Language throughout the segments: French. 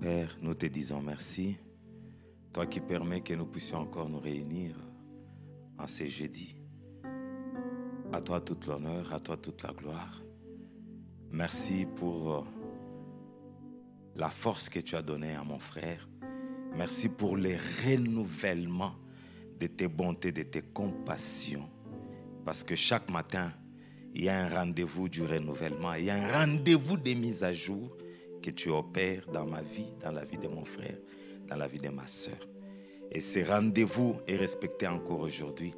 Père, nous te disons merci, toi qui permets que nous puissions encore nous réunir en ces jeudis. À toi toute l'honneur, à toi toute la gloire. Merci pour la force que tu as donnée à mon frère. Merci pour le renouvellement de tes bontés, de tes compassions. Parce que chaque matin, il y a un rendez-vous du renouvellement, il y a un rendez-vous des mises à jour que tu opères dans ma vie, dans la vie de mon frère, dans la vie de ma soeur. Et ce rendez-vous est respecté encore aujourd'hui.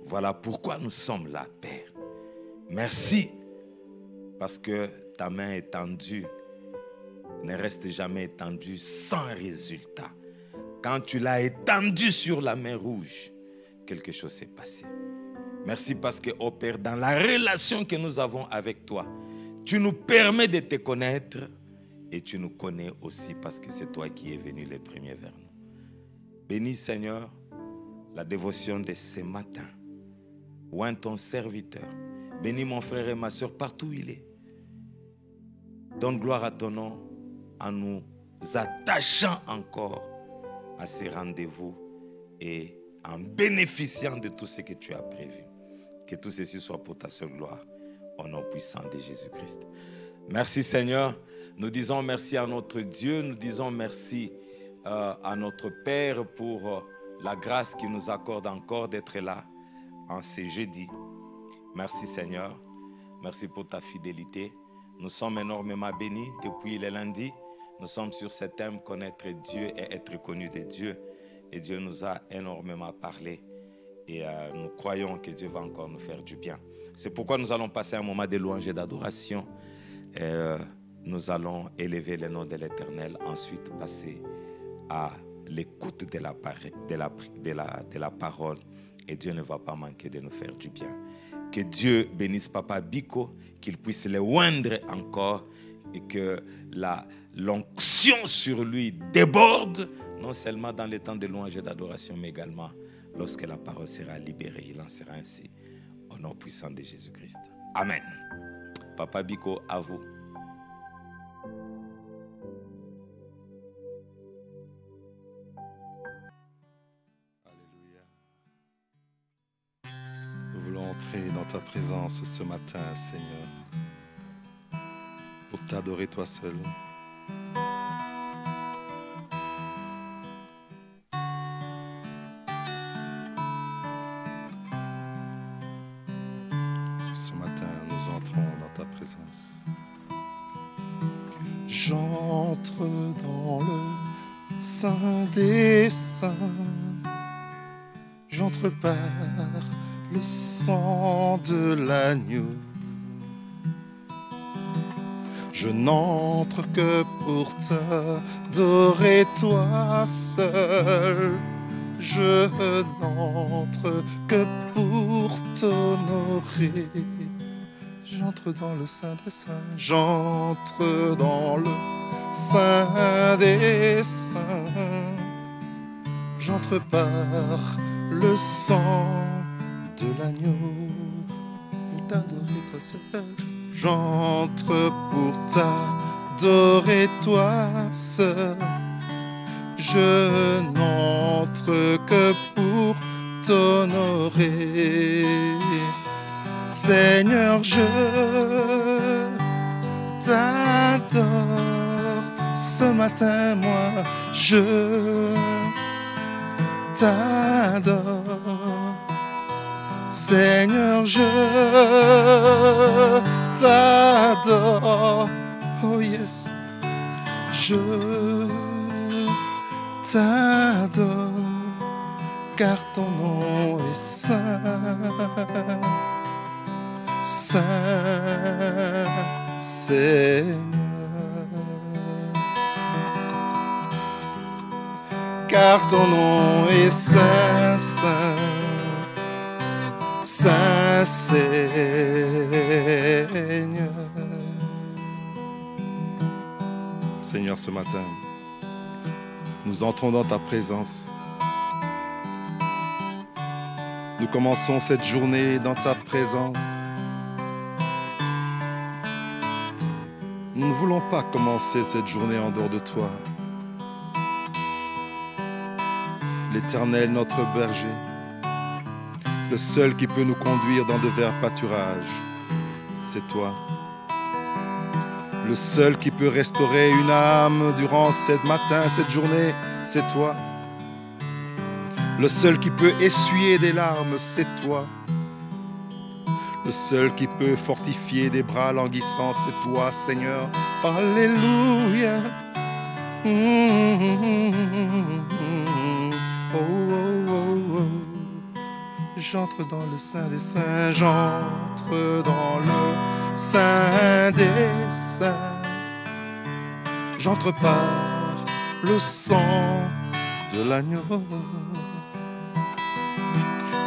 Voilà pourquoi nous sommes là, Père. Merci, parce que ta main étendue ne reste jamais étendue sans résultat. Quand tu l'as étendue sur la mer rouge, quelque chose s'est passé. Merci parce que, oh Père, dans la relation que nous avons avec toi, tu nous permets de te connaître et tu nous connais aussi parce que c'est toi qui es venu le premier vers nous. Bénis, Seigneur, la dévotion de ce matin. Oins ton serviteur. Bénis mon frère et ma soeur partout où il est. Donne gloire à ton nom en nous attachant encore à ces rendez-vous et en bénéficiant de tout ce que tu as prévu. Que tout ceci soit pour ta seule gloire, au nom puissant de Jésus-Christ. Merci Seigneur. Nous disons merci à notre Dieu. Nous disons merci à notre Père pour la grâce qu'il nous accorde encore d'être là en ces jeudis. Merci Seigneur. Merci pour ta fidélité. Nous sommes énormément bénis depuis le lundi. Nous sommes sur ce thème connaître Dieu et être connu de Dieu. Et Dieu nous a énormément parlé. Et nous croyons que Dieu va encore nous faire du bien. C'est pourquoi nous allons passer un moment de louange et d'adoration. Nous allons élever le nom de l'Éternel. Ensuite passer à l'écoute de la parole. Et Dieu ne va pas manquer de nous faire du bien. Que Dieu bénisse Papa Biko, qu'il puisse le oindre encore et que l'onction sur lui déborde, non seulement dans les temps de louange et d'adoration, mais également lorsque la parole sera libérée. Il en sera ainsi au nom puissant de Jésus-Christ. Amen. Papa Biko, à vous. Nous voulons entrer dans ta présence ce matin, Seigneur, pour t'adorer toi seul. Ce matin, nous entrons dans ta présence. J'entre dans le Saint des Saints. J'entre par le sang de l'agneau. Je n'entre que pour t'adorer toi seul. Je n'entre que pour t'honorer. J'entre dans le Saint des Saints. J'entre dans le Saint des Saints. J'entre par le sang de l'agneau. Pour t'adorer toi seul. J'entre pour t'adorer toi seul. Je n'entre que pour t'honorer. Seigneur, je t'adore. Ce matin, moi, je t'adore. Seigneur, je t'adore. Oh yes, je t'adore, car ton nom est saint, saint Seigneur. Car ton nom est saint, saint, saint Seigneur. Seigneur, ce matin, nous entrons dans ta présence. Nous commençons cette journée dans ta présence. Nous ne voulons pas commencer cette journée en dehors de toi. l'Éternel notre berger, le seul qui peut nous conduire dans de verts pâturages, c'est toi. Le seul qui peut restaurer une âme durant cette matin, cette journée, c'est toi. Le seul qui peut essuyer des larmes, c'est toi. Le seul qui peut fortifier des bras languissants, c'est toi, Seigneur. Alléluia. Oh, oh, oh, oh. J'entre dans le Saint des Saints, j'entre dans le Saint des Saints. J'entre par le sang de l'agneau.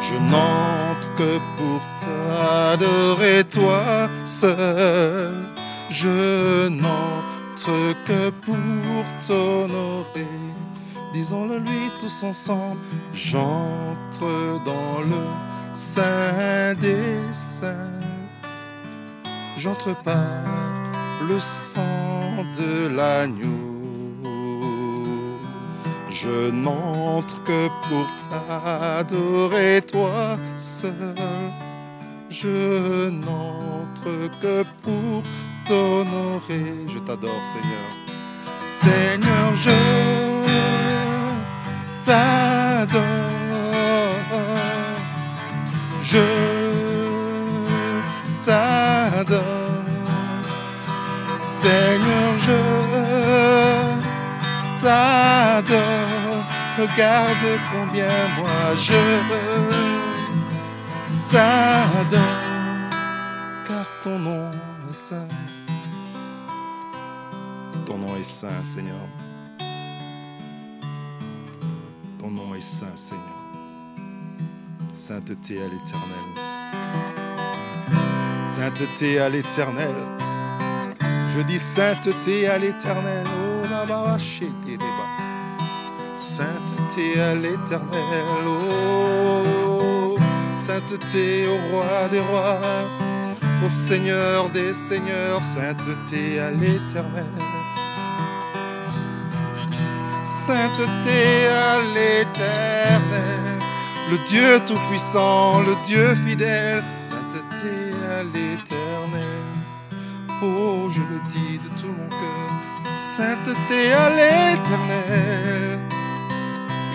Je n'entre que pour t'adorer toi seul. Je n'entre que pour t'honorer. Disons-le lui tous ensemble. J'entre dans le Saint des Saints. J'entre par le sang de l'agneau. Je n'entre que pour t'adorer toi seul. Je n'entre que pour t'honorer. Je t'adore, Seigneur. Seigneur, je t'adore. Je t'adore. Seigneur, je t'adore. Regarde combien moi je t'adore, car ton nom est saint. Ton nom est saint, Seigneur. Ton nom est saint, Seigneur. Sainteté à l'Éternel. Sainteté à l'Éternel. Je dis sainteté à l'Éternel. Oh, là-bas, chez des débats. Sainteté à l'Éternel, oh, sainteté au roi des rois, au Seigneur des seigneurs, sainteté à l'Éternel. Sainteté à l'Éternel, le Dieu tout-puissant, le Dieu fidèle, sainteté à l'Éternel. Oh, je le dis de tout mon cœur, sainteté à l'Éternel.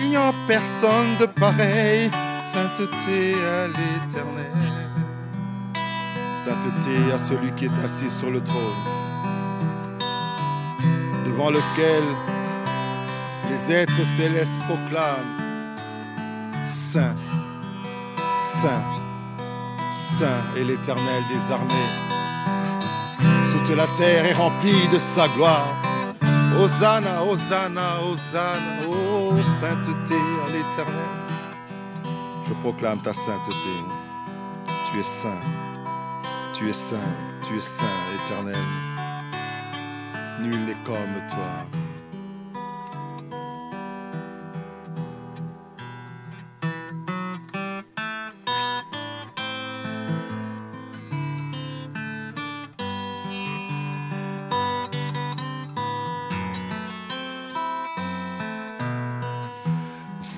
Il n'y a personne de pareil, sainteté à l'Éternel. Sainteté à celui qui est assis sur le trône, devant lequel les êtres célestes proclament Saint, Saint, Saint est l'Éternel des armées. Toute la terre est remplie de sa gloire. Hosanna, Hosanna, Hosanna, oh, sainteté à l'Éternel. Je proclame ta sainteté. Tu es saint, tu es saint, tu es saint, Éternel. Nul n'est comme toi.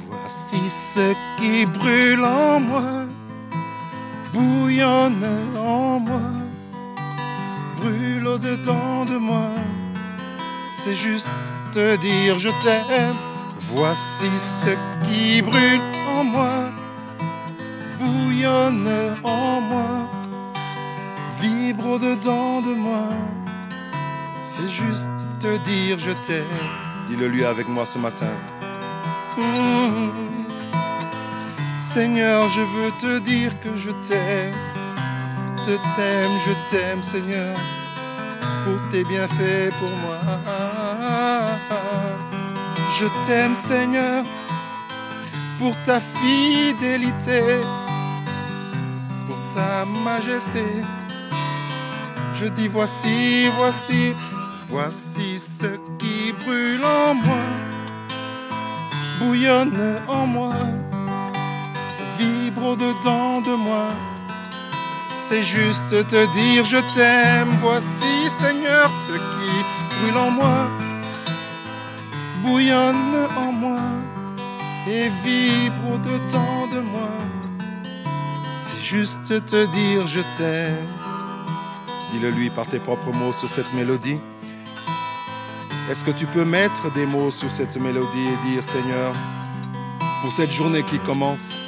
Voici ce qui brûle en moi, bouillonne en moi, brûle au-dedans de moi. C'est juste te dire je t'aime. Voici ce qui brûle en moi, bouillonne en moi, vibre au-dedans de moi. C'est juste te dire je t'aime. Dis-le lui avec moi ce matin. Seigneur, je veux te dire que je t'aime. Je t'aime, Seigneur, pour tes bienfaits pour moi. Je t'aime, Seigneur, pour ta fidélité, pour ta majesté. Je dis voici, voici, voici ce qui brûle en moi, bouillonne en moi, vibre au-dedans de moi. C'est juste te dire je t'aime. Voici, Seigneur, ce qui brûle en moi, bouillonne en moi, et vibre au-dedans de moi. C'est juste te dire je t'aime. Dis-le lui par tes propres mots sur cette mélodie. Est-ce que tu peux mettre des mots sur cette mélodie et dire Seigneur, pour cette journée qui commence,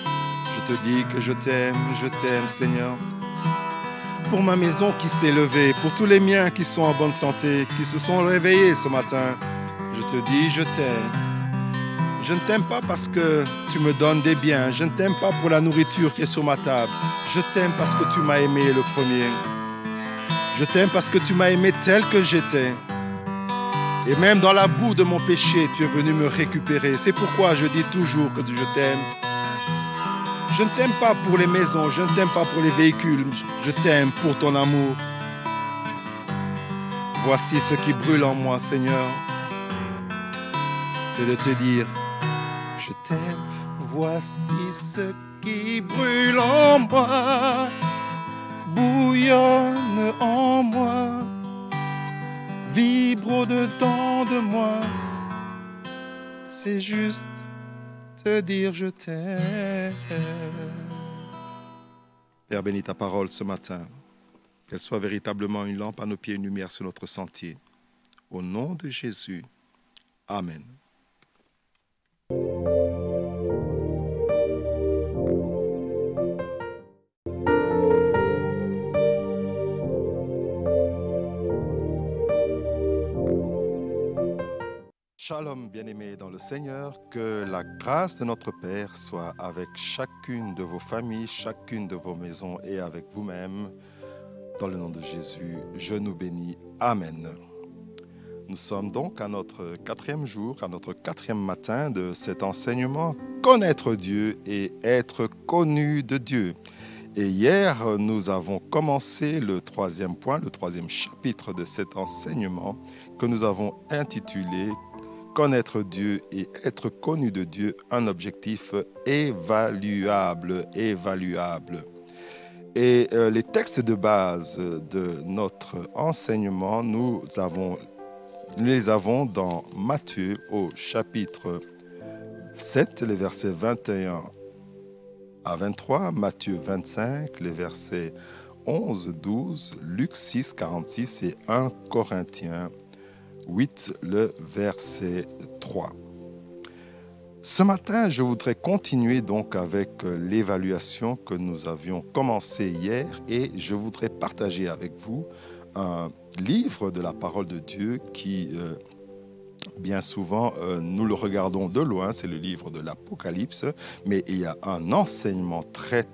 je te dis que je t'aime Seigneur. Pour ma maison qui s'est levée, pour tous les miens qui sont en bonne santé, qui se sont réveillés ce matin, je te dis je t'aime. Je ne t'aime pas parce que tu me donnes des biens, je ne t'aime pas pour la nourriture qui est sur ma table, je t'aime parce que tu m'as aimé le premier. Je t'aime parce que tu m'as aimé tel que j'étais. Et même dans la boue de mon péché, tu es venu me récupérer. C'est pourquoi je dis toujours que je t'aime. Je ne t'aime pas pour les maisons, je ne t'aime pas pour les véhicules, je t'aime pour ton amour. Voici ce qui brûle en moi, Seigneur. C'est de te dire, je t'aime. Voici ce qui brûle en moi, bouillonne en moi, vibre au-dedans de moi. C'est juste te dire je t'aime. Père, bénis ta parole ce matin. Qu'elle soit véritablement une lampe à nos pieds, une lumière sur notre sentier. Au nom de Jésus. Amen. Shalom, bien-aimés dans le Seigneur, que la grâce de notre Père soit avec chacune de vos familles, chacune de vos maisons et avec vous-même. Dans le nom de Jésus, je nous bénis. Amen. Nous sommes donc à notre 4e jour, à notre 4e matin de cet enseignement, connaître Dieu et être connu de Dieu. Et hier, nous avons commencé le 3e point, le 3e chapitre de cet enseignement que nous avons intitulé connaître Dieu et être connu de Dieu, un objectif évaluable. Et les textes de base de notre enseignement, nous les avons dans Matthieu au chapitre 7, les versets 21 à 23, Matthieu 25, les versets 11, 12, Luc 6, 46 et 1 Corinthiens 8, le verset 3. Ce matin, je voudrais continuer donc avec l'évaluation que nous avions commencé hier et je voudrais partager avec vous un livre de la parole de Dieu qui, bien souvent, nous le regardons de loin, c'est le livre de l'Apocalypse, mais il y a un enseignement très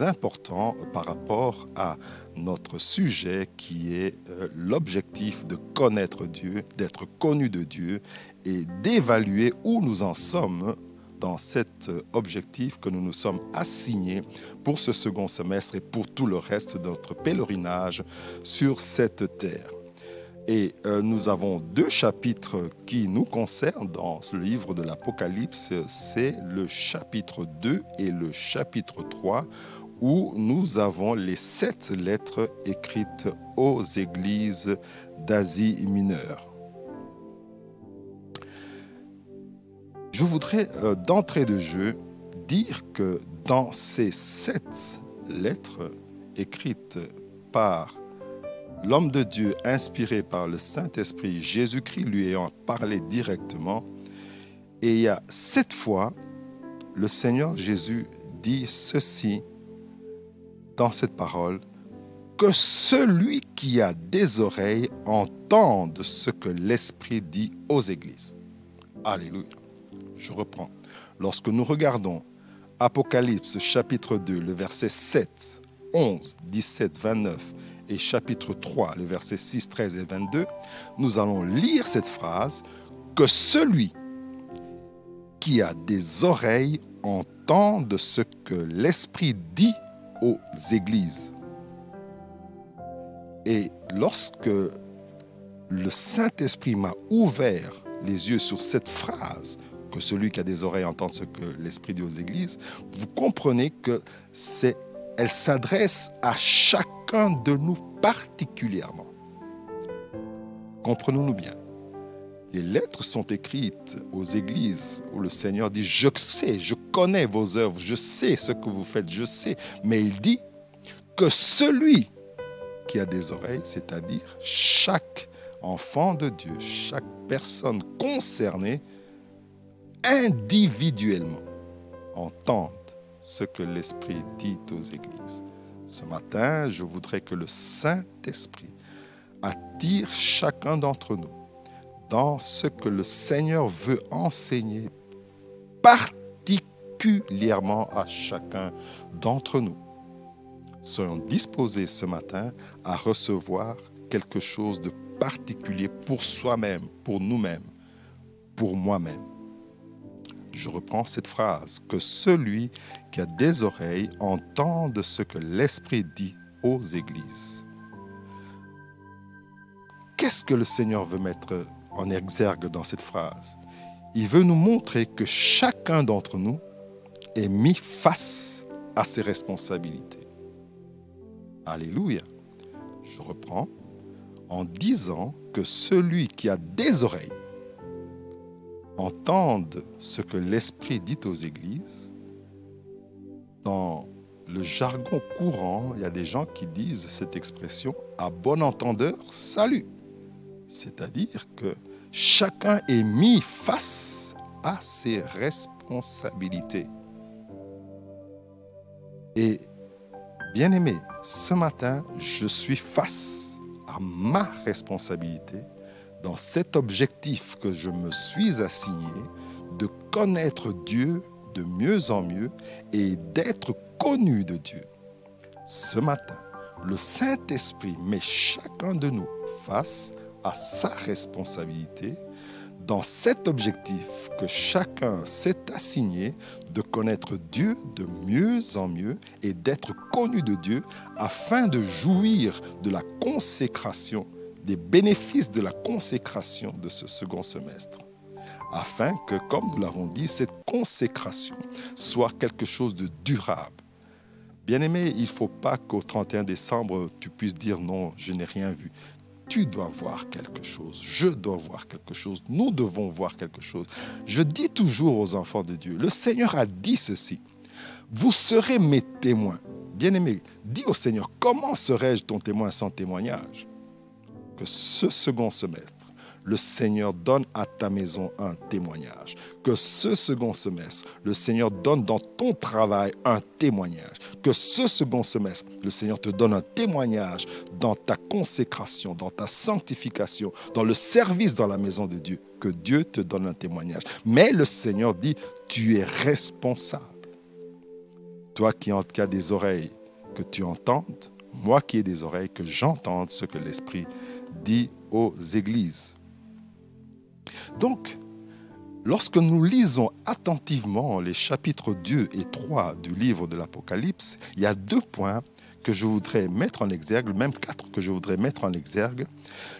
important par rapport à notre sujet qui est l'objectif de connaître Dieu, d'être connu de Dieu et d'évaluer où nous en sommes dans cet objectif que nous nous sommes assignés pour ce second semestre et pour tout le reste de notre pèlerinage sur cette terre. Et nous avons 2 chapitres qui nous concernent dans ce livre de l'Apocalypse, c'est le chapitre 2 et le chapitre 3, où nous avons les 7 lettres écrites aux églises d'Asie mineure. Je voudrais d'entrée de jeu dire que dans ces 7 lettres écrites par l'homme de Dieu inspiré par le Saint-Esprit, Jésus-Christ lui ayant parlé directement, et il y a 7 fois, le Seigneur Jésus dit ceci dans cette parole, que celui qui a des oreilles entende ce que l'Esprit dit aux églises. Alléluia. Je reprends. Lorsque nous regardons Apocalypse chapitre 2, le verset 7, 11, 17, 29 et chapitre 3, le verset 6, 13 et 22, nous allons lire cette phrase, que celui qui a des oreilles entende ce que l'Esprit dit aux églises. Et lorsque le Saint-Esprit m'a ouvert les yeux sur cette phrase, que celui qui a des oreilles entende ce que l'Esprit dit aux églises, vous comprenez que elle s'adresse à chacun de nous particulièrement. Comprenons-nous bien. Les lettres sont écrites aux églises où le Seigneur dit, je sais, je connais vos œuvres, je sais ce que vous faites, je sais. Mais il dit que celui qui a des oreilles, c'est-à-dire chaque enfant de Dieu, chaque personne concernée, individuellement, entende ce que l'Esprit dit aux églises. Ce matin, je voudrais que le Saint-Esprit attire chacun d'entre nous dans ce que le Seigneur veut enseigner particulièrement à chacun d'entre nous. Soyons disposés ce matin à recevoir quelque chose de particulier pour soi-même, pour nous-mêmes, pour moi-même. Je reprends cette phrase, que celui qui a des oreilles entende ce que l'Esprit dit aux églises. Qu'est-ce que le Seigneur veut mettre en exergue dans cette phrase? Il veut nous montrer que chacun d'entre nous est mis face à ses responsabilités. Alléluia. Je reprends en disant que celui qui a des oreilles entende ce que l'Esprit dit aux églises. Dans le jargon courant, il y a des gens qui disent cette expression « à bon entendeur, salut ». C'est-à-dire que chacun est mis face à ses responsabilités. Et bien-aimé, ce matin, je suis face à ma responsabilité dans cet objectif que je me suis assigné de connaître Dieu de mieux en mieux et d'être connu de Dieu. Ce matin, le Saint-Esprit met chacun de nous face à sa responsabilité dans cet objectif que chacun s'est assigné de connaître Dieu de mieux en mieux et d'être connu de Dieu afin de jouir de la consécration, des bénéfices de la consécration de ce second semestre. Afin que, comme nous l'avons dit, cette consécration soit quelque chose de durable. Bien-aimé, il ne faut pas qu'au 31 décembre, tu puisses dire non, je n'ai rien vu. Tu dois voir quelque chose, je dois voir quelque chose, nous devons voir quelque chose. Je dis toujours aux enfants de Dieu, le Seigneur a dit ceci, vous serez mes témoins. Bien-aimé, dis au Seigneur, comment serais-je ton témoin sans témoignage? Que ce second semestre, le Seigneur donne à ta maison un témoignage. Que ce second semestre, le Seigneur donne dans ton travail un témoignage. Que ce second semestre, le Seigneur te donne un témoignage dans ta consécration, dans ta sanctification, dans le service dans la maison de Dieu. Que Dieu te donne un témoignage. Mais le Seigneur dit, tu es responsable. Toi qui as des oreilles, que tu entendes. Moi qui ai des oreilles, que j'entende ce que l'Esprit dit aux églises. Donc, lorsque nous lisons attentivement les chapitres 2 et 3 du livre de l'Apocalypse, il y a 2 points que je voudrais mettre en exergue, même 4 que je voudrais mettre en exergue.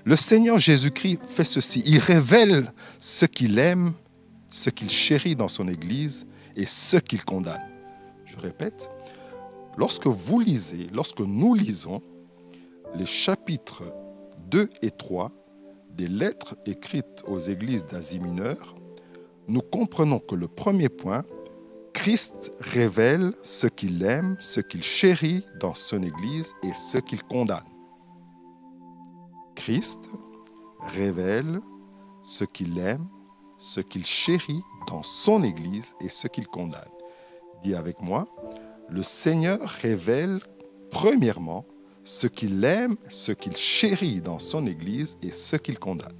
Le Seigneur Jésus-Christ fait ceci, il révèle ce qu'il aime, ce qu'il chérit dans son Église et ce qu'il condamne. Je répète, lorsque nous lisons les chapitres 2 et 3 des lettres écrites aux églises d'Asie mineure, nous comprenons que le premier point, Christ révèle ce qu'il aime, ce qu'il chérit dans son Église et ce qu'il condamne. Christ révèle ce qu'il aime, ce qu'il chérit dans son Église et ce qu'il condamne. Dis avec moi, le Seigneur révèle premièrement ce qu'il aime, ce qu'il chérit dans son Église et ce qu'il condamne.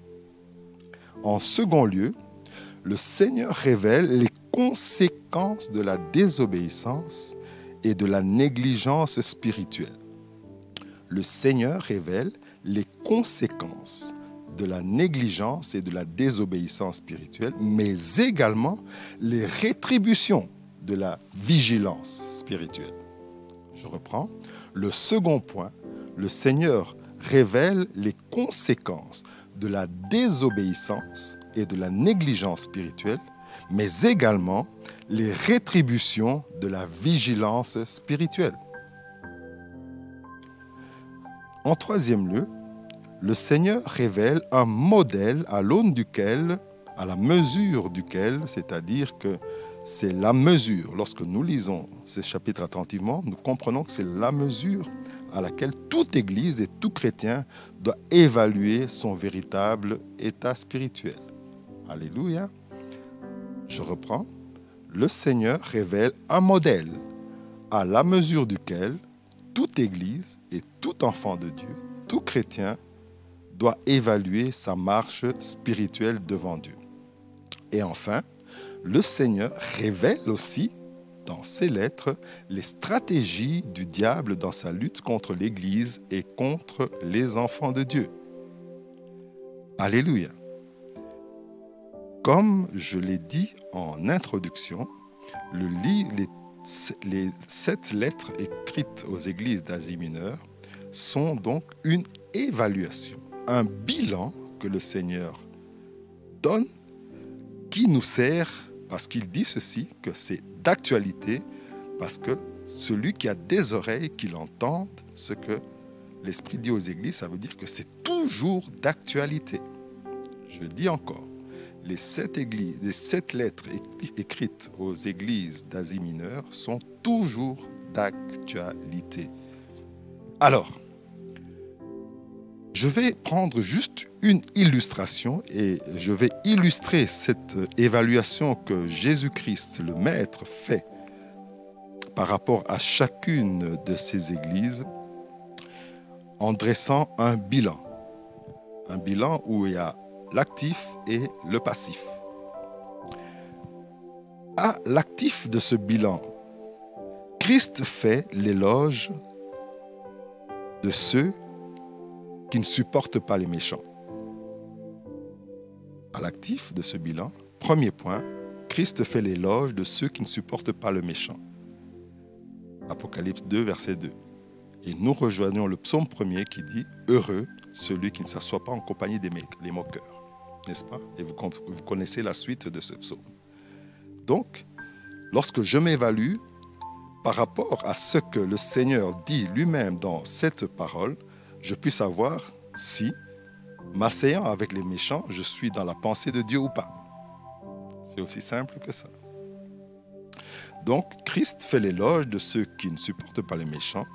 En second lieu, le Seigneur révèle les conséquences de la désobéissance et de la négligence spirituelle. Le Seigneur révèle les conséquences de la négligence et de la désobéissance spirituelle, mais également les rétributions de la vigilance spirituelle. Je reprends. Le second point, le Seigneur révèle les conséquences de la désobéissance et de la négligence spirituelle, mais également les rétributions de la vigilance spirituelle. En troisième lieu, le Seigneur révèle un modèle à l'aune duquel, à la mesure duquel, c'est-à-dire que c'est la mesure. Lorsque nous lisons ces chapitres attentivement, nous comprenons que c'est la mesure à laquelle toute Église et tout chrétien doit évaluer son véritable état spirituel. Alléluia. Je reprends. Le Seigneur révèle un modèle à la mesure duquel toute Église et tout enfant de Dieu, tout chrétien, doit évaluer sa marche spirituelle devant Dieu. Et enfin, le Seigneur révèle aussi dans ses lettres les stratégies du diable dans sa lutte contre l'Église et contre les enfants de Dieu. Alléluia. Comme je l'ai dit en introduction, les 7 lettres écrites aux églises d'Asie mineure sont donc une évaluation, un bilan que le Seigneur donne qui nous sert, parce qu'il dit ceci, que c'est d'actualité, parce que celui qui a des oreilles, qu'il entende ce que l'Esprit dit aux églises, ça veut dire que c'est toujours d'actualité. Je dis encore, les 7 lettres écrites aux églises d'Asie mineure sont toujours d'actualité. Alors, je vais prendre juste une illustration et je vais illustrer cette évaluation que Jésus-Christ, le Maître, fait par rapport à chacune de ces églises en dressant un bilan. Un bilan où il y a l'actif et le passif. À l'actif de ce bilan, Christ fait l'éloge de ceux qui ne supportent pas les méchants. À l'actif de ce bilan, premier point, Christ fait l'éloge de ceux qui ne supportent pas le méchant. Apocalypse 2, verset 2. Et nous rejoignons le psaume 1er qui dit « Heureux celui qui ne s'assoit pas en compagnie des moqueurs ». N'est-ce pas? Et vous connaissez la suite de ce psaume. Donc, lorsque je m'évalue par rapport à ce que le Seigneur dit lui-même dans cette parole, je puis savoir si, m'asseyant avec les méchants, je suis dans la pensée de Dieu ou pas. C'est aussi simple que ça. Donc, Christ fait l'éloge de ceux qui ne supportent pas les méchants.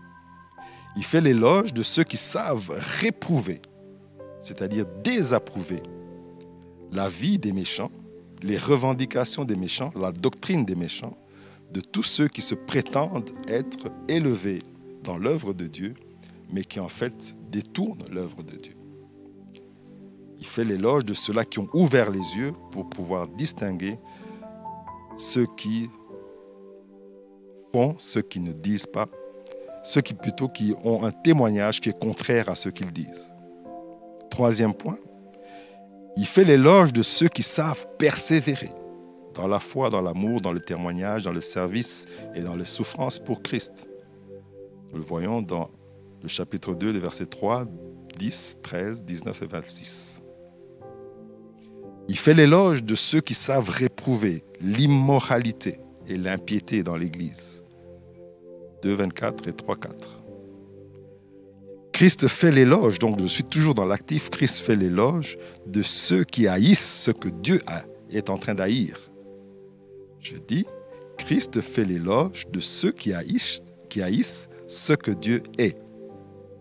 Il fait l'éloge de ceux qui savent réprouver, c'est-à-dire désapprouver la vie des méchants, les revendications des méchants, la doctrine des méchants, de tous ceux qui se prétendent être élevés dans l'œuvre de Dieu, mais qui en fait détournent l'œuvre de Dieu. Il fait l'éloge de ceux-là qui ont ouvert les yeux pour pouvoir distinguer ceux qui font ce qu'ils ne disent pas, ceux qui plutôt qui ont un témoignage qui est contraire à ce qu'ils disent. Troisième point, il fait l'éloge de ceux qui savent persévérer dans la foi, dans l'amour, dans le témoignage, dans le service et dans les souffrances pour Christ. Nous le voyons dans le chapitre 2, les versets 3, 10, 13, 19 et 26. Il fait l'éloge de ceux qui savent réprouver l'immoralité et l'impiété dans l'Église. 2, 24 et 3, 4. Christ fait l'éloge, donc je suis toujours dans l'actif, Christ fait l'éloge de ceux qui haïssent ce que Dieu est en train d'haïr. Je dis, Christ fait l'éloge de ceux qui haïssent ce que Dieu est,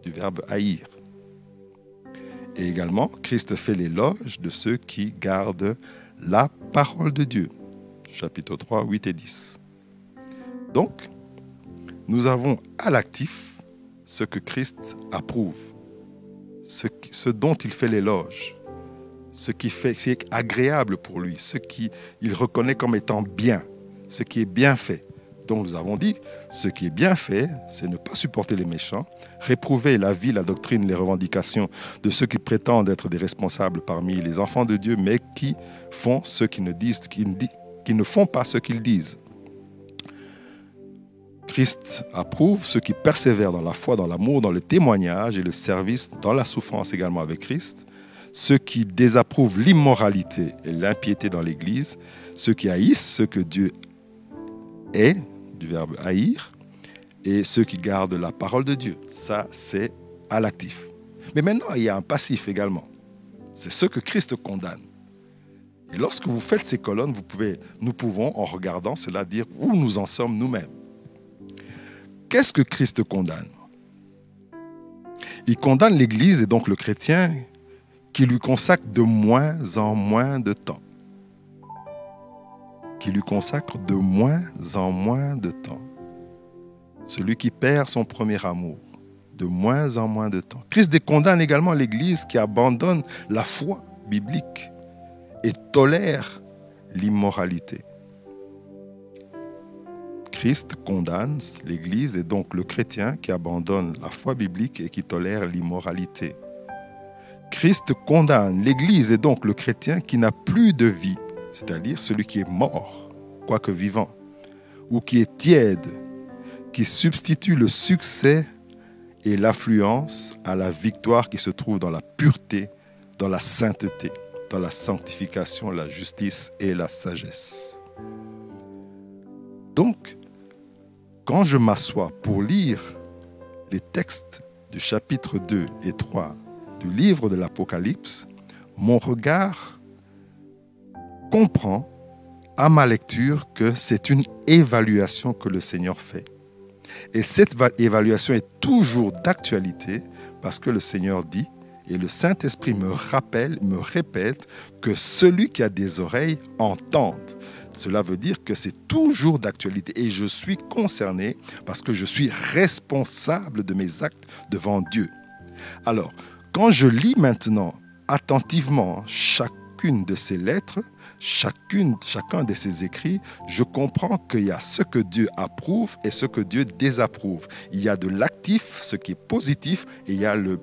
du verbe haïr. Et également, Christ fait l'éloge de ceux qui gardent la parole de Dieu. Chapitre 3, 8 et 10. Donc, nous avons à l'actif ce que Christ approuve, ce dont il fait l'éloge, ce qui est agréable pour lui, ce qu'il reconnaît comme étant bien, ce qui est bien fait. Donc nous avons dit, ce qui est bien fait, c'est ne pas supporter les méchants, réprouver la vie, la doctrine, les revendications de ceux qui prétendent être des responsables parmi les enfants de Dieu, mais qui font ce qu'ils ne disent, qui ne font pas ce qu'ils disent. Christ approuve ceux qui persévèrent dans la foi, dans l'amour, dans le témoignage et le service, dans la souffrance également avec Christ, ceux qui désapprouvent l'immoralité et l'impiété dans l'Église, ceux qui haïssent ce que Dieu est, du verbe haïr, et ceux qui gardent la parole de Dieu. Ça, c'est à l'actif. Mais maintenant, il y a un passif également. C'est ce que Christ condamne. Et lorsque vous faites ces colonnes, nous pouvons, en regardant cela, dire où nous en sommes nous-mêmes. Qu'est-ce que Christ condamne? Il condamne l'Église et donc le chrétien qui lui consacre de moins en moins de temps. Qui lui consacre de moins en moins de temps. Celui qui perd son premier amour, de moins en moins de temps. Christ condamne également l'Église qui abandonne la foi biblique et tolère l'immoralité. Christ condamne l'Église et donc le chrétien qui abandonne la foi biblique et qui tolère l'immoralité. Christ condamne l'Église et donc le chrétien qui n'a plus de vie, c'est-à-dire celui qui est mort, quoique vivant, ou qui est tiède, qui substitue le succès et l'affluence à la victoire qui se trouve dans la pureté, dans la sainteté, dans la sanctification, la justice et la sagesse. Donc, quand je m'assois pour lire les textes du chapitre 2 et 3 du livre de l'Apocalypse, mon regard comprend à ma lecture que c'est une évaluation que le Seigneur fait. Et cette évaluation est toujours d'actualité parce que le Seigneur dit, et le Saint-Esprit me rappelle, me répète, que celui qui a des oreilles entende. Cela veut dire que c'est toujours d'actualité et je suis concerné parce que je suis responsable de mes actes devant Dieu. Alors, quand je lis maintenant attentivement chacune de ces lettres, chacun de ces écrits, je comprends qu'il y a ce que Dieu approuve et ce que Dieu désapprouve. Il y a de l'actif, ce qui est positif, et il y a le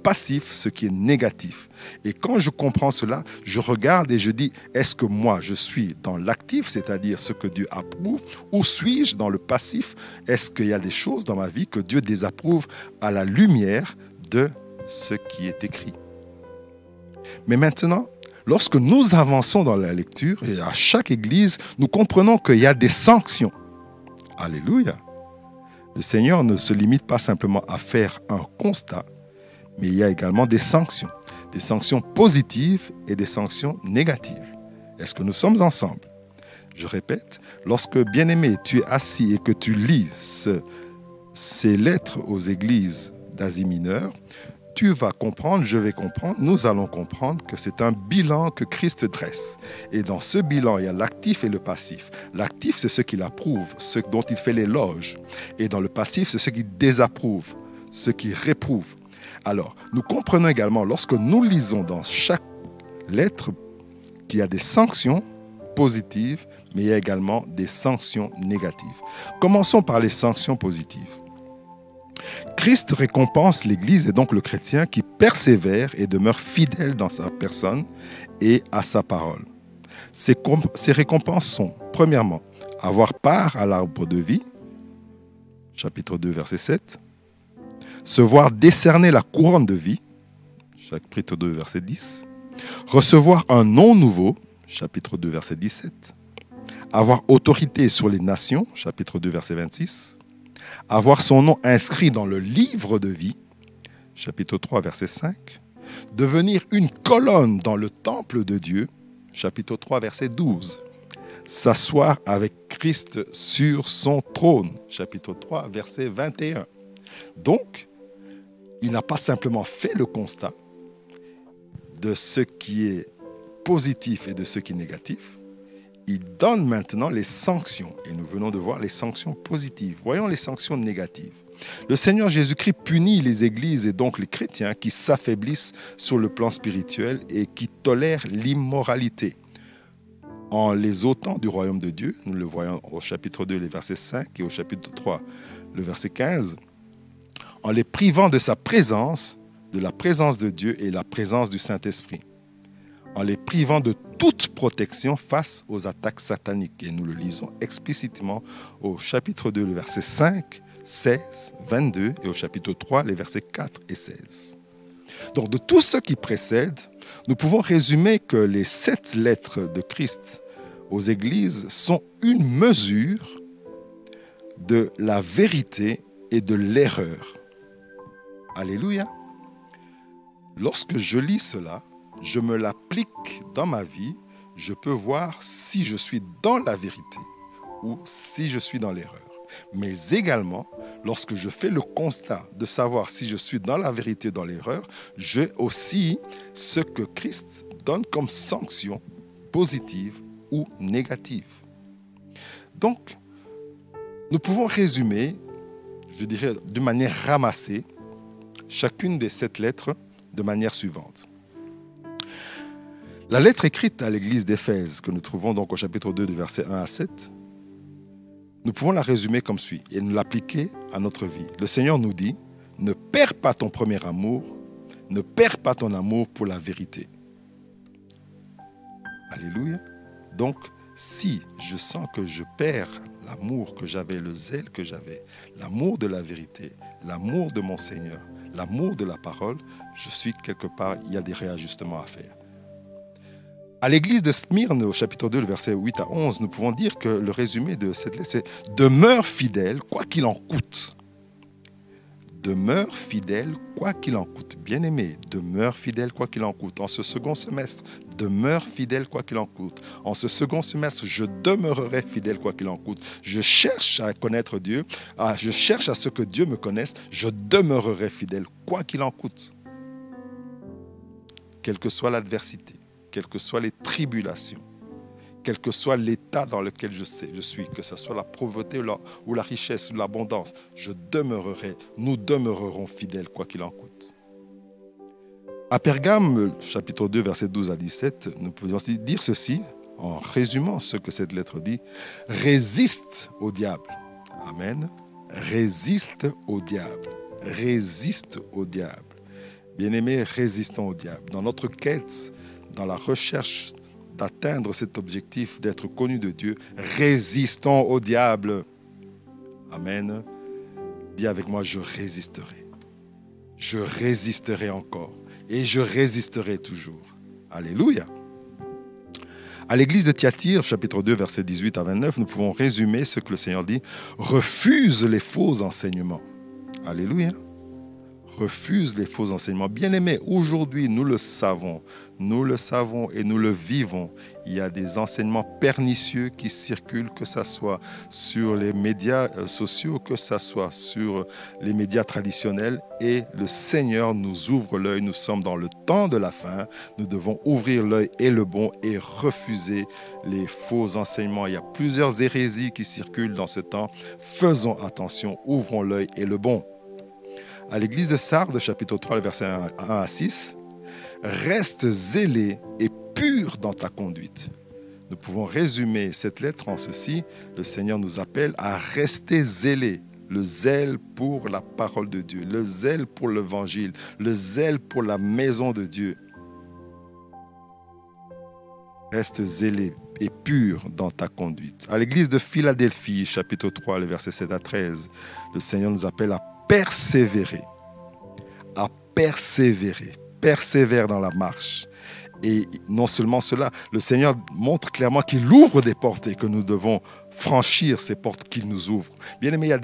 passif, ce qui est négatif. Et quand je comprends cela, je regarde et je dis, est-ce que moi, je suis dans l'actif, c'est-à-dire ce que Dieu approuve, ou suis-je dans le passif? Est-ce qu'il y a des choses dans ma vie que Dieu désapprouve à la lumière de ce qui est écrit? Mais maintenant, lorsque nous avançons dans la lecture, et à chaque église, nous comprenons qu'il y a des sanctions. Alléluia! Le Seigneur ne se limite pas simplement à faire un constat, mais il y a également des sanctions positives et des sanctions négatives. Est-ce que nous sommes ensemble? Je répète, lorsque, bien-aimé, tu es assis et que tu lis ces lettres aux églises d'Asie mineure, tu vas comprendre, je vais comprendre, nous allons comprendre que c'est un bilan que Christ dresse. Et dans ce bilan, il y a l'actif et le passif. L'actif, c'est ce qu'il approuve, ce dont il fait l'éloge. Et dans le passif, c'est ce qu'il désapprouve, ce qu'il réprouve. Alors, nous comprenons également, lorsque nous lisons dans chaque lettre, qu'il y a des sanctions positives, mais il y a également des sanctions négatives. Commençons par les sanctions positives. Christ récompense l'Église et donc le chrétien qui persévère et demeure fidèle dans sa personne et à sa parole. Ces récompenses sont, premièrement, avoir part à l'arbre de vie, chapitre 2, verset 7, se voir décerner la couronne de vie, chapitre 2, verset 10, recevoir un nom nouveau, chapitre 2, verset 17, avoir autorité sur les nations, chapitre 2, verset 26, avoir son nom inscrit dans le livre de vie, chapitre 3, verset 5, devenir une colonne dans le temple de Dieu, chapitre 3, verset 12, s'asseoir avec Christ sur son trône, chapitre 3, verset 21. Donc, il n'a pas simplement fait le constat de ce qui est positif et de ce qui est négatif. Il donne maintenant les sanctions. Et nous venons de voir les sanctions positives. Voyons les sanctions négatives. Le Seigneur Jésus-Christ punit les églises et donc les chrétiens qui s'affaiblissent sur le plan spirituel et qui tolèrent l'immoralité. En les ôtant du royaume de Dieu, nous le voyons au chapitre 2, les versets 5 et au chapitre 3, le verset 15, en les privant de sa présence, de la présence de Dieu et la présence du Saint-Esprit, en les privant de toute protection face aux attaques sataniques. Et nous le lisons explicitement au chapitre 2, le verset 5, 16, 22 et au chapitre 3, les versets 4 et 16. Donc, de tout ce qui précède, nous pouvons résumer que les 7 lettres de Christ aux églises sont une mesure de la vérité et de l'erreur. Alléluia. lorsque je lis cela, je me l'applique dans ma vie, je peux voir si je suis dans la vérité ou si je suis dans l'erreur. Mais également, lorsque je fais le constat de savoir si je suis dans la vérité ou dans l'erreur, j'ai aussi ce que Christ donne comme sanction positive ou négative. Donc, nous pouvons résumer, je dirais de manière ramassée, chacune des 7 lettres de manière suivante. La lettre écrite à l'église d'Éphèse, que nous trouvons donc au chapitre 2, du verset 1 à 7, nous pouvons la résumer comme suit et nous l'appliquer à notre vie. Le Seigneur nous dit, ne perds pas ton premier amour, ne perds pas ton amour pour la vérité. Alléluia. Donc, si je sens que je perds l'amour que j'avais, le zèle que j'avais, l'amour de la vérité, l'amour de mon Seigneur, l'amour de la parole, je suis quelque part, il y a des réajustements à faire. À l'église de Smyrne, au chapitre 2, le verset 8 à 11, nous pouvons dire que le résumé de cette lettre, c'est « Demeure fidèle, quoi qu'il en coûte ». Demeure fidèle, quoi qu'il en coûte. Bien-aimé, demeure fidèle, quoi qu'il en coûte. En ce second semestre, demeure fidèle, quoi qu'il en coûte. En ce second semestre, je demeurerai fidèle, quoi qu'il en coûte. Je cherche à connaître Dieu, je cherche à ce que Dieu me connaisse, je demeurerai fidèle, quoi qu'il en coûte. Quelle que soit l'adversité, quelles que soient les tribulations, quel que soit l'état dans lequel je suis, que ce soit la pauvreté ou la richesse ou l'abondance, nous demeurerons fidèles, quoi qu'il en coûte. À Pergame, chapitre 2, versets 12 à 17, nous pouvons dire ceci, en résumant ce que cette lettre dit, « Résiste au diable. » Amen. Résiste au diable. Résiste au diable. Bien-aimés, résistons au diable. Dans notre quête, dans la recherche d'atteindre cet objectif d'être connu de Dieu, résistons au diable. Amen. Dis avec moi, je résisterai. Je résisterai encore. Et je résisterai toujours. Alléluia. À l'église de Thyatire, chapitre 2, versets 18 à 29, nous pouvons résumer ce que le Seigneur dit. Refuse les faux enseignements. Alléluia. Refuse les faux enseignements. Bien-aimés, aujourd'hui, nous le savons et nous le vivons. Il y a des enseignements pernicieux qui circulent, que ce soit sur les médias sociaux, que ce soit sur les médias traditionnels. Et le Seigneur nous ouvre l'œil. Nous sommes dans le temps de la fin. Nous devons ouvrir l'œil et le bon et refuser les faux enseignements. Il y a plusieurs hérésies qui circulent dans ce temps. Faisons attention, ouvrons l'œil et le bon. À l'église de Sardes, chapitre 3, versets 1 à 6, « Reste zélé et pur dans ta conduite. » Nous pouvons résumer cette lettre en ceci. Le Seigneur nous appelle à rester zélé. Le zèle pour la parole de Dieu, le zèle pour l'évangile, le zèle pour la maison de Dieu. Reste zélé et pur dans ta conduite. À l'église de Philadelphie, chapitre 3, les versets 7 à 13, le Seigneur nous appelle à persévérer, persévère dans la marche. Et non seulement cela, le Seigneur montre clairement qu'il ouvre des portes et que nous devons franchir ces portes qu'il nous ouvre. Bien aimé,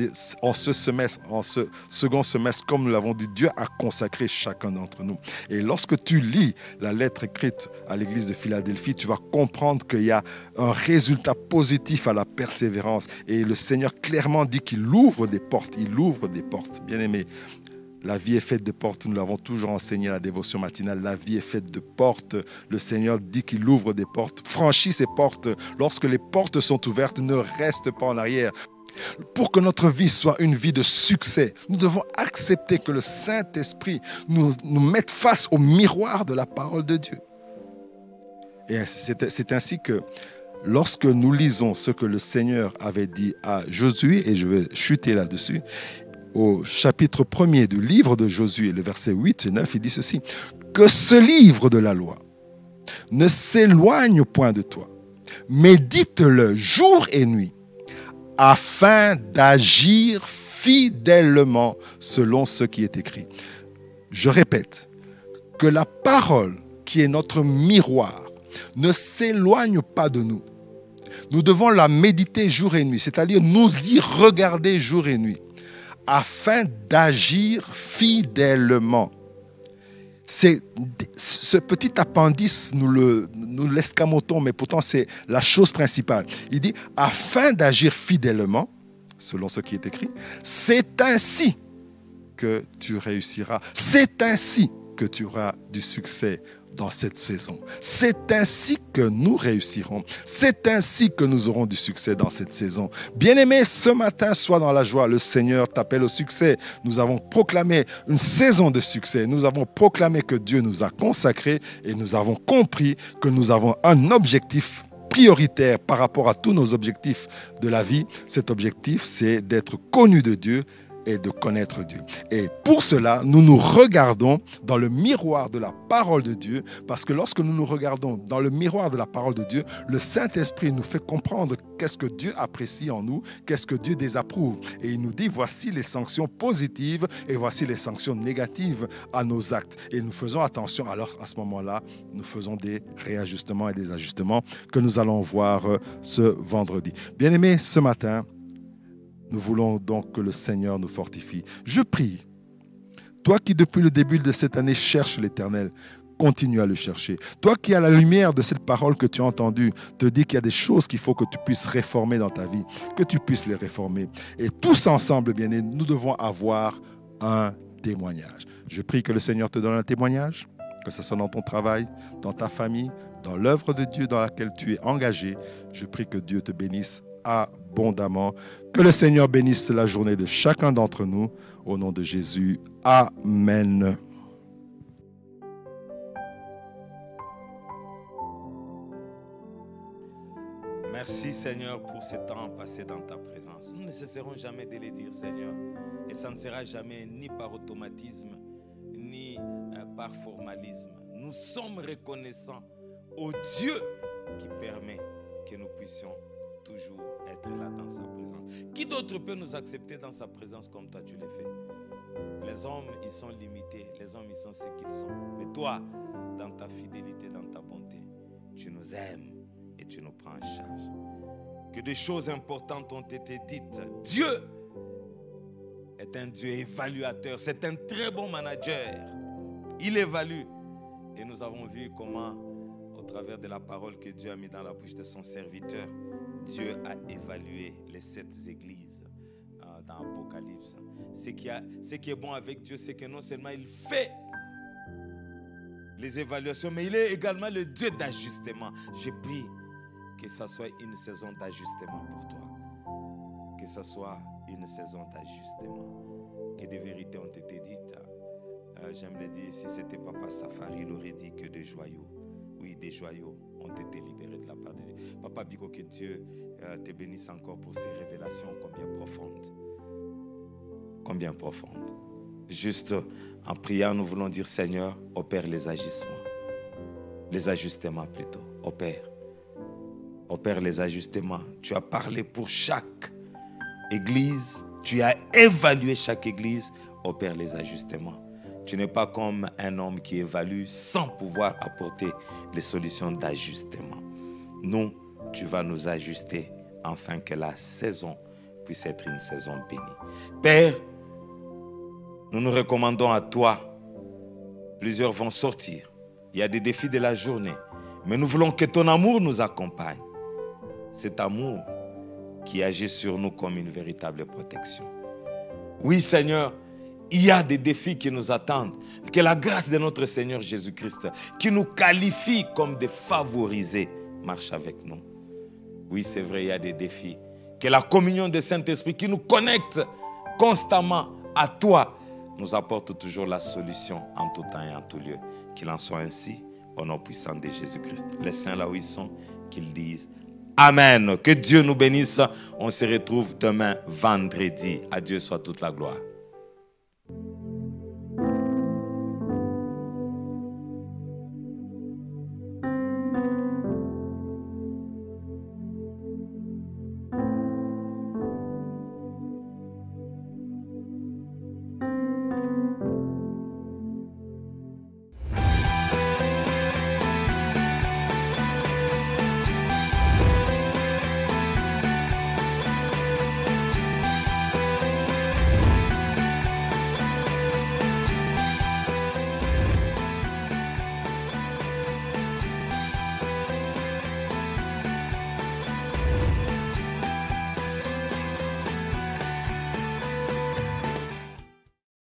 en ce semestre, en ce second semestre, comme nous l'avons dit, Dieu a consacré chacun d'entre nous. Et lorsque tu lis la lettre écrite à l'église de Philadelphie, tu vas comprendre qu'il y a un résultat positif à la persévérance. Et le Seigneur clairement dit qu'il ouvre des portes, il ouvre des portes. Bien aimé, la vie est faite de portes, nous l'avons toujours enseigné à la dévotion matinale, la vie est faite de portes. Le Seigneur dit qu'il ouvre des portes. Franchis ces portes. Lorsque les portes sont ouvertes, ne reste pas en arrière. Pour que notre vie soit une vie de succès, nous devons accepter que le Saint-Esprit nous mette face au miroir de la parole de Dieu. Et c'est ainsi que lorsque nous lisons ce que le Seigneur avait dit à Josué, et je vais chuter là-dessus, au chapitre 1er du livre de Josué, le verset 8 et 9, il dit ceci, « Que ce livre de la loi ne s'éloigne point de toi, médite-le jour et nuit, afin d'agir fidèlement selon ce qui est écrit. » Je répète, que la parole qui est notre miroir ne s'éloigne pas de nous. Nous devons la méditer jour et nuit, c'est-à-dire nous y regarder jour et nuit, afin d'agir fidèlement. ce petit appendice, nous l'escamotons, mais pourtant c'est la chose principale. Il dit, afin d'agir fidèlement, selon ce qui est écrit, c'est ainsi que tu réussiras. C'est ainsi que tu auras du succès dans cette saison. C'est ainsi que nous réussirons. C'est ainsi que nous aurons du succès dans cette saison. Bien-aimé, ce matin, sois dans la joie. Le Seigneur t'appelle au succès. Nous avons proclamé une saison de succès. Nous avons proclamé que Dieu nous a consacrés et nous avons compris que nous avons un objectif prioritaire par rapport à tous nos objectifs de la vie. Cet objectif, c'est d'être connu de Dieu et de connaître Dieu. Et pour cela, nous nous regardons dans le miroir de la parole de Dieu, parce que lorsque nous nous regardons dans le miroir de la parole de Dieu, le Saint-Esprit nous fait comprendre qu'est-ce que Dieu apprécie en nous, qu'est-ce que Dieu désapprouve. Et il nous dit, voici les sanctions positives et voici les sanctions négatives à nos actes. Et nous faisons attention. Alors, à ce moment-là, nous faisons des réajustements et des ajustements que nous allons voir ce vendredi. Bien-aimés, ce matin, nous voulons donc que le Seigneur nous fortifie. Je prie, toi qui depuis le début de cette année cherches l'Éternel, continue à le chercher. Toi qui à la lumière de cette parole que tu as entendue, te dis qu'il y a des choses qu'il faut que tu puisses réformer dans ta vie, que tu puisses les réformer. Et tous ensemble, bien-aimés, nous devons avoir un témoignage. Je prie que le Seigneur te donne un témoignage, que ce soit dans ton travail, dans ta famille, dans l'œuvre de Dieu dans laquelle tu es engagé. Je prie que Dieu te bénisse abondamment. Que le Seigneur bénisse la journée de chacun d'entre nous. Au nom de Jésus. Amen. Merci Seigneur pour ce temps passé dans ta présence. Nous ne cesserons jamais de le dire Seigneur. Et ça ne sera jamais ni par automatisme, ni par formalisme. Nous sommes reconnaissants au Dieu qui permet que nous puissions toujours être là dans sa présence. Qui d'autre peut nous accepter dans sa présence comme toi tu l'as fait? Les hommes, ils sont limités. Les hommes, ils sont ce qu'ils sont. Mais toi, dans ta fidélité, dans ta bonté, tu nous aimes et tu nous prends en charge. Que des choses importantes ont été dites. Dieu est un Dieu évaluateur. C'est un très bon manager. Il évalue. Et nous avons vu comment, au travers de la parole que Dieu a mis dans la bouche de son serviteur, Dieu a évalué les 7 églises dans l'Apocalypse. Ce qui est bon avec Dieu, c'est que non seulement il fait les évaluations, mais il est également le Dieu d'ajustement. Je prie que ce soit une saison d'ajustement pour toi. Que ce soit une saison d'ajustement. Que des vérités ont été dites. J'aime le dire, si c'était Papa Safari, il aurait dit que des joyaux. Oui, des joyaux ont été libérés de la part de Dieu. Papa Bigo, que Dieu te bénisse encore pour ces révélations combien profondes. Combien profondes. Juste en priant, nous voulons dire, Seigneur, opère les agissements. Les ajustements plutôt. Opère les ajustements. Tu as parlé pour chaque église. Tu as évalué chaque église. Opère les ajustements. Tu n'es pas comme un homme qui évalue sans pouvoir apporter les solutions d'ajustement. Nous, tu vas nous ajuster afin que la saison puisse être une saison bénie. Père, nous nous recommandons à toi. Plusieurs vont sortir. Il y a des défis de la journée. Mais nous voulons que ton amour nous accompagne. Cet amour qui agit sur nous comme une véritable protection. Oui, Seigneur, il y a des défis qui nous attendent. Que la grâce de notre Seigneur Jésus-Christ, qui nous qualifie comme des favorisés, marche avec nous. Oui, c'est vrai, il y a des défis. Que la communion du Saint-Esprit qui nous connecte constamment à toi, nous apporte toujours la solution en tout temps et en tout lieu. Qu'il en soit ainsi, au nom puissant de Jésus-Christ. Les saints là où ils sont, qu'ils disent Amen. Que Dieu nous bénisse. On se retrouve demain vendredi. À Dieu soit toute la gloire.